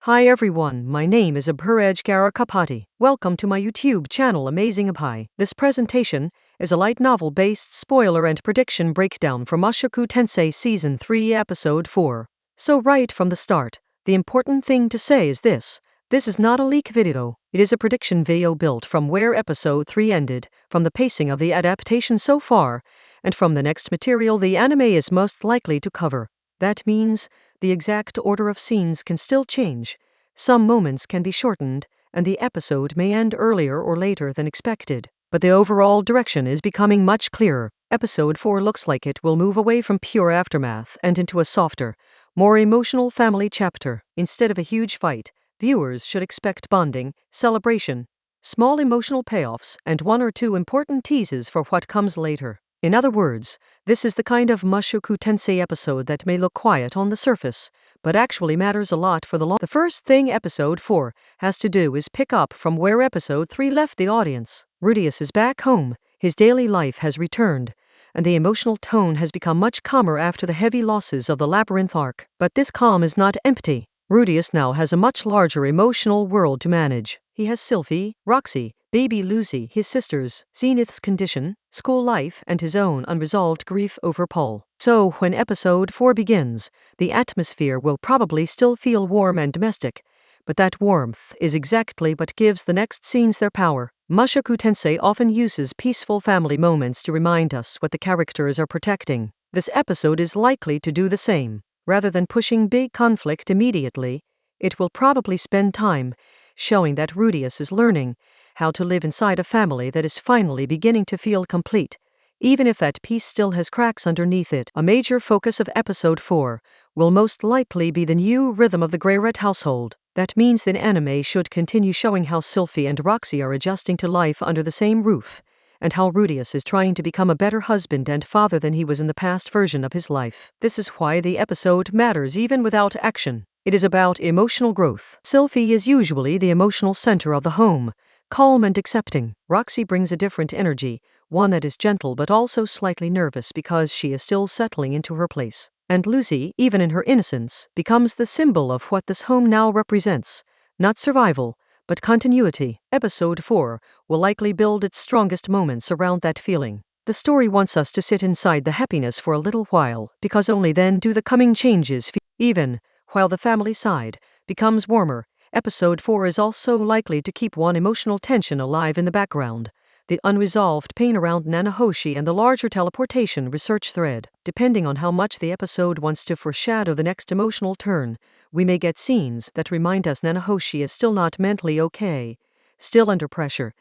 Hi everyone, my name is Abhiraj Garakapati. Welcome to my YouTube channel Amazing Abhi. This presentation is a light novel-based spoiler and prediction breakdown for Mushoku Tensei Season 3 Episode 4. So right from the start, the important thing to say is this. This is not a leak video, it is a prediction video built from where Episode 3 ended, from the pacing of the adaptation so far, and from the next material the anime is most likely to cover. That means the exact order of scenes can still change. Some moments can be shortened, and the episode may end earlier or later than expected. But the overall direction is becoming much clearer. Episode 4 looks like it will move away from pure aftermath and into a softer, more emotional family chapter. Instead of a huge fight, viewers should expect bonding, celebration, small emotional payoffs, and one or two important teases for what comes later. In other words, this is the kind of Mushoku Tensei episode that may look quiet on the surface, but actually matters a lot for the long. The first thing Episode 4 has to do is pick up from where Episode 3 left the audience. Rudius is back home, his daily life has returned, and the emotional tone has become much calmer after the heavy losses of the Labyrinth arc. But this calm is not empty. Rudius now has a much larger emotional world to manage. He has Sylphie, Roxy, baby Lucy, his sisters, Zenith's condition, school life, and his own unresolved grief over Paul. So when Episode 4 begins, the atmosphere will probably still feel warm and domestic, but that warmth is exactly what gives the next scenes their power. Mushoku Tensei often uses peaceful family moments to remind us what the characters are protecting. This episode is likely to do the same. Rather than pushing big conflict immediately, it will probably spend time showing that Rudius is learning how to live inside a family that is finally beginning to feel complete, even if that peace still has cracks underneath it. A major focus of Episode 4 will most likely be the new rhythm of the Grey-Red household. That means that anime should continue showing how Sylphie and Roxy are adjusting to life under the same roof, and how Rudius is trying to become a better husband and father than he was in the past version of his life. This is why the episode matters even without action. It is about emotional growth. Sylphie is usually the emotional center of the home, calm and accepting. Roxy brings a different energy, one that is gentle but also slightly nervous because she is still settling into her place. And Lucy, even in her innocence, becomes the symbol of what this home now represents, not survival, but continuity. Episode 4 will likely build its strongest moments around that feeling. The story wants us to sit inside the happiness for a little while, because only then do the coming changes feel. Even while the family side becomes warmer, Episode 4 is also likely to keep one emotional tension alive in the background. The unresolved pain around Nanahoshi and the larger teleportation research thread. Depending on how much the episode wants to foreshadow the next emotional turn, we may get scenes that remind us Nanahoshi is still not mentally okay, still under pressure,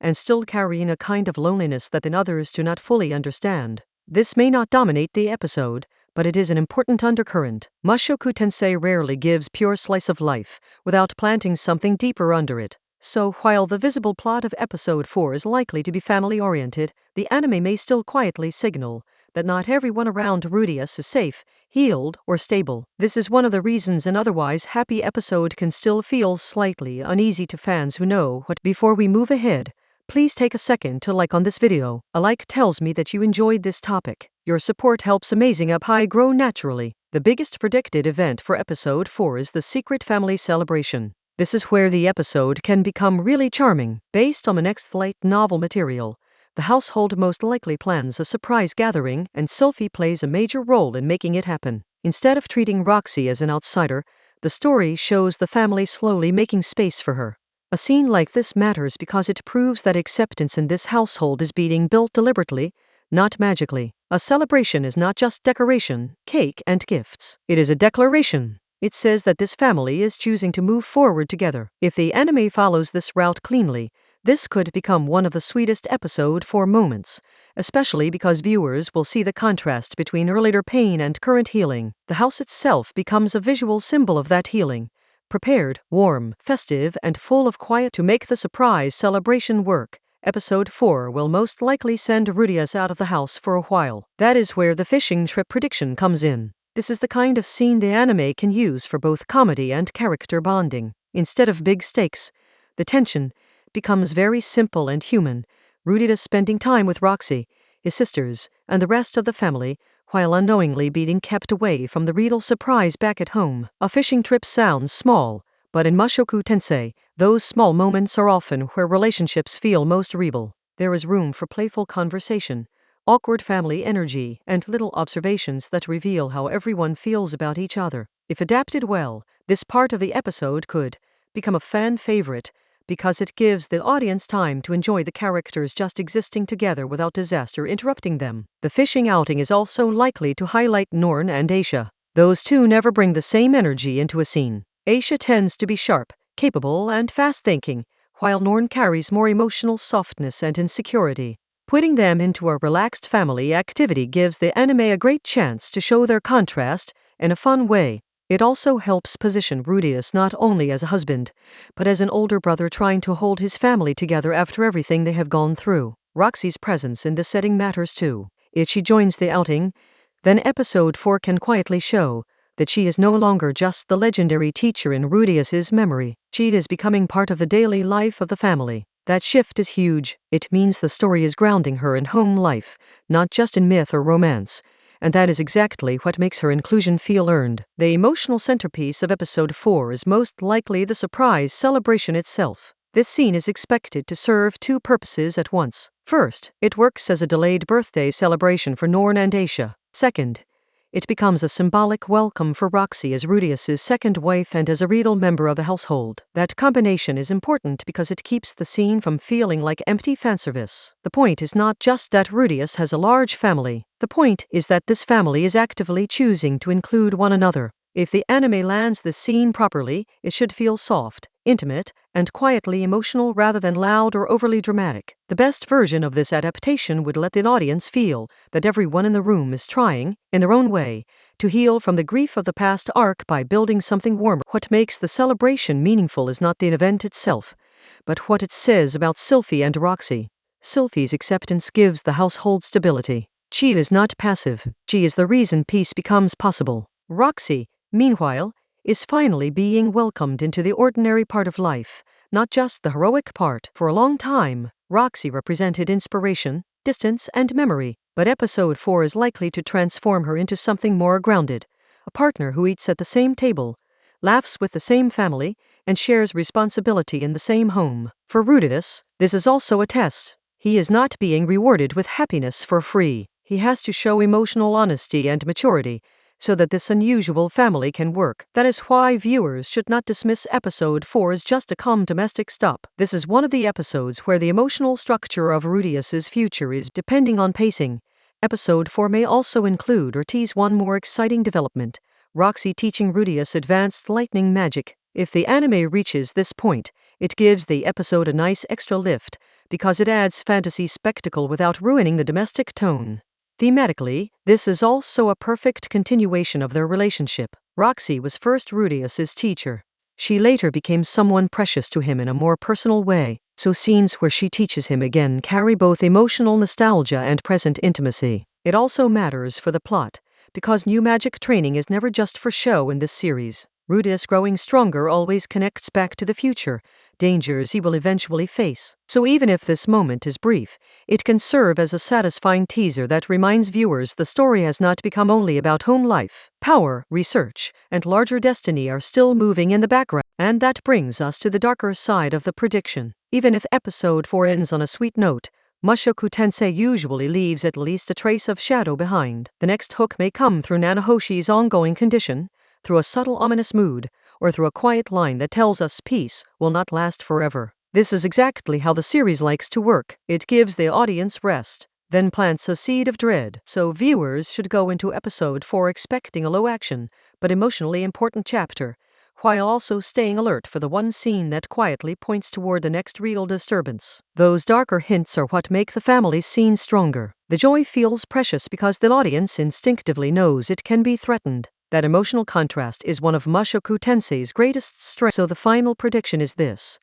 and still carrying a kind of loneliness that the others do not fully understand. This may not dominate the episode, but it is an important undercurrent. Mushoku Tensei rarely gives pure slice of life without planting something deeper under it. So while the visible plot of Episode 4 is likely to be family-oriented, the anime may still quietly signal that not everyone around Rudius is safe, healed, or stable. This is one of the reasons an otherwise happy episode can still feel slightly uneasy to fans who know what. Before we move ahead, please take a second to like on this video. A like tells me that you enjoyed this topic. Your support helps Amazing Abhi grow naturally. The biggest predicted event for Episode 4 is the secret family celebration. This is where the episode can become really charming. Based on the next light novel material, the household most likely plans a surprise gathering, and Sylphie plays a major role in making it happen. Instead of treating Roxy as an outsider, the story shows the family slowly making space for her. A scene like this matters because it proves that acceptance in this household is being built deliberately, not magically. A celebration is not just decoration, cake, and gifts. It is a declaration. It says that this family is choosing to move forward together. If the anime follows this route cleanly, this could become one of the sweetest Episode 4 moments, especially because viewers will see the contrast between earlier pain and current healing. The house itself becomes a visual symbol of that healing. Prepared, warm, festive, and full of quiet to make the surprise celebration work. Episode 4 will most likely send Rudius out of the house for a while. That is where the fishing trip prediction comes in. This is the kind of scene the anime can use for both comedy and character bonding. Instead of big stakes, the tension becomes very simple and human. Rudius spending time with Roxy, his sisters, and the rest of the family, while unknowingly being kept away from the real surprise back at home. A fishing trip sounds small, But in Mushoku Tensei, those small moments are often where relationships feel most real. There is room for playful conversation, awkward family energy, and little observations that reveal how everyone feels about each other. If adapted well, this part of the episode could become a fan favorite because it gives the audience time to enjoy the characters just existing together without disaster interrupting them. The fishing outing is also likely to highlight Norn and Aisha. Those two never bring the same energy into a scene. Aisha tends to be sharp, capable, and fast-thinking, while Norn carries more emotional softness and insecurity. Putting them into a relaxed family activity gives the anime a great chance to show their contrast in a fun way. It also helps position Rudius not only as a husband, but as an older brother trying to hold his family together after everything they have gone through. Roxy's presence in the setting matters too. If she joins the outing, then episode 4 can quietly show that she is no longer just the legendary teacher in Rudius's memory. She is becoming part of the daily life of the family. That shift is huge. It means the story is grounding her in home life, not just in myth or romance. And that is exactly what makes her inclusion feel earned. The emotional centerpiece of episode 4 is most likely the surprise celebration itself. This scene is expected to serve two purposes at once. First, it works as a delayed birthday celebration for Norn and Aisha. Second, it becomes a symbolic welcome for Roxy as Rudius's second wife and as a real member of the household. That combination is important because it keeps the scene from feeling like empty fanservice. The point is not just that Rudius has a large family. The point is that this family is actively choosing to include one another. If the anime lands the scene properly, it should feel soft, intimate, and quietly emotional rather than loud or overly dramatic. The best version of this adaptation would let the audience feel that everyone in the room is trying, in their own way, to heal from the grief of the past arc by building something warmer. What makes the celebration meaningful is not the event itself, but what it says about Sylphie and Roxy. Sylphie's acceptance gives the household stability. She is not passive. She is the reason peace becomes possible. Roxy, meanwhile, is finally being welcomed into the ordinary part of life, not just the heroic part. For a long time, Roxy represented inspiration, distance, and memory, but episode 4 is likely to transform her into something more grounded, a partner who eats at the same table, laughs with the same family, and shares responsibility in the same home. For Rudius, this is also a test. He is not being rewarded with happiness for free. He has to show emotional honesty and maturity, so that this unusual family can work. That is why viewers should not dismiss episode 4 as just a calm domestic stop. This is one of the episodes where the emotional structure of Rudius's future is depending on pacing. Episode 4 may also include or tease one more exciting development: Roxy teaching Rudius advanced lightning magic. If the anime reaches this point, it gives the episode a nice extra lift, because it adds fantasy spectacle without ruining the domestic tone. Thematically, this is also a perfect continuation of their relationship. Roxy was first Rudius's teacher. She later became someone precious to him in a more personal way, so scenes where she teaches him again carry both emotional nostalgia and present intimacy. It also matters for the plot, because new magic training is never just for show in this series. Rudius growing stronger always connects back to the future, dangers he will eventually face. So even if this moment is brief, it can serve as a satisfying teaser that reminds viewers the story has not become only about home life. Power, research, and larger destiny are still moving in the background. And that brings us to the darker side of the prediction. Even if episode 4 ends on a sweet note, Mushoku Tensei usually leaves at least a trace of shadow behind. The next hook may come through Nanohoshi's ongoing condition, through a subtle ominous mood, or through a quiet line that tells us peace will not last forever. This is exactly how the series likes to work. It gives the audience rest, then plants a seed of dread. So viewers should go into episode 4 expecting a low-action, but emotionally important chapter, while also staying alert for the one scene that quietly points toward the next real disturbance. Those darker hints are what make the family scene stronger. The joy feels precious because the audience instinctively knows it can be threatened. That emotional contrast is one of Mushoku Tensei's greatest strengths. So the final prediction is this: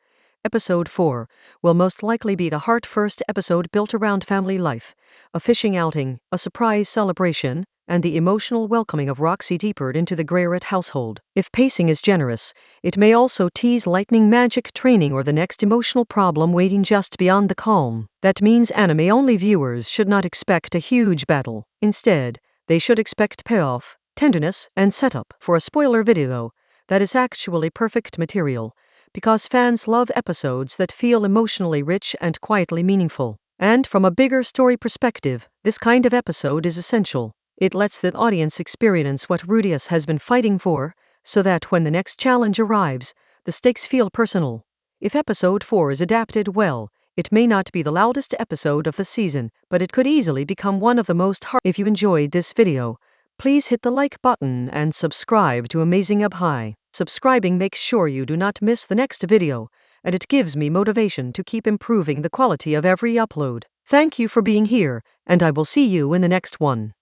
Episode 4 will most likely be the heart-first episode built around family life, a fishing outing, a surprise celebration, and the emotional welcoming of Roxy deeper into the Greyret household. If pacing is generous, it may also tease lightning magic training or the next emotional problem waiting just beyond the calm. That means anime-only viewers should not expect a huge battle. Instead, they should expect payoff, tenderness, and setup. For a spoiler video, that is actually perfect material, because fans love episodes that feel emotionally rich and quietly meaningful. And from a bigger story perspective, this kind of episode is essential. It lets the audience experience what Rudius has been fighting for, so that when the next challenge arrives, the stakes feel personal. If episode 4 is adapted well, it may not be the loudest episode of the season, but it could easily become one of the most hard. If you enjoyed this video, please hit the like button and subscribe to Amazing Up High. Subscribing makes sure you do not miss the next video, and it gives me motivation to keep improving the quality of every upload. Thank you for being here, and I will see you in the next one.